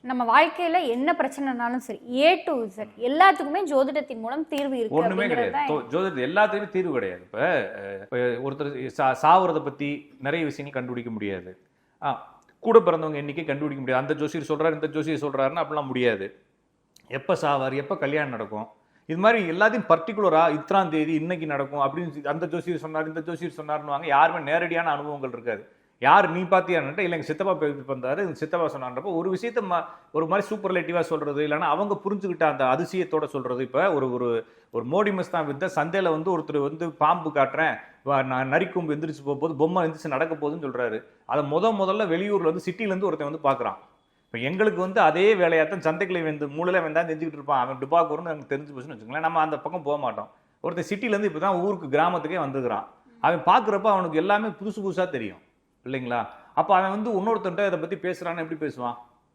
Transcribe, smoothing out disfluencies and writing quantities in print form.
நம்ம வாழ்க்கையில என்ன பிரச்சனைனாலும் சரி A to Z எல்லாத்துக்குமே ஜோதிடத்தின் மூலம் தீர்வு இருக்கு. ஒண்ணுமே கிடையாது. ஜோதிடத்தில் எல்லாத்துக்குமே தீர்வு கிடையாது. இப்ப ஒருத்தர் சாவுறதை பத்தி நிறைய விஷயங்கள் கண்டுபிடிக்க முடியாது. கூட பிறந்தவங்க எண்ணிக்கை கண்டுபிடிக்க முடியாது. அந்த ஜோசியர் சொல்றாரு, இந்த ஜோசியர் சொல்றாருன்னு அப்படிலாம் முடியாது. எப்ப சாவார், எப்ப கல்யாணம் நடக்கும், இது மாதிரி எல்லாத்தையும் பர்டிகுலரா இத்தனாம் தேதி இன்னைக்கு நடக்கும் அப்படின்னு அந்த ஜோசியர் சொன்னார், இந்த ஜோசியர் சொன்னார்னு யாருமே நேரடியான அனுபவங்கள் இருக்காது. யார் நீ பார்த்தியான்ட்டு இல்லை எங்கள் சித்தப்பா வந்தாரு, சித்தப்பா சொன்னான்றப்போ ஒரு விஷயத்த ஒரு மாதிரி சூப்பர்லேட்டிவாக சொல்றது, இல்லைன்னா அவங்க புரிஞ்சுக்கிட்ட அந்த அதிசயத்தோட சொல்றது. இப்போ ஒரு மோடிமஸ் தான் வித்த சந்தையில் ஒருத்தர் பாம்பு காட்டுறேன், நரிக்கும் எந்திரிச்சு போகும்போது பொம்மை எந்திரிச்சு நடக்க போகுதுன்னு சொல்றாரு. அதை முதல்ல வெளியூர்ல சிட்டிலேருந்து ஒருத்தன் பார்க்குறான். இப்போ எங்களுக்கு அதே வேலையாத்தான் சந்தைகளை மூளையில வெந்தான் தெரிஞ்சுக்கிட்டு இருப்பான். அவன் டுபாக்கூர்னு எனக்கு தெரிஞ்சு போச்சுன்னு வச்சுக்கோங்களேன். நம்ம அந்த பக்கம் போக மாட்டோம். ஒருத்தர் சிட்டிலேருந்து இப்போ தான் ஊருக்கு கிராமத்துக்கே வந்துக்கிறான். அவன் பார்க்குறப்ப அவனுக்கு எல்லாமே புதுசு புதுசாக தெரியும் இல்லைங்களா? அப்போ அவன் இன்னொருத்தன்ட்ட இதை பற்றி பேசுகிறான்னு எப்படி பேசுவான்?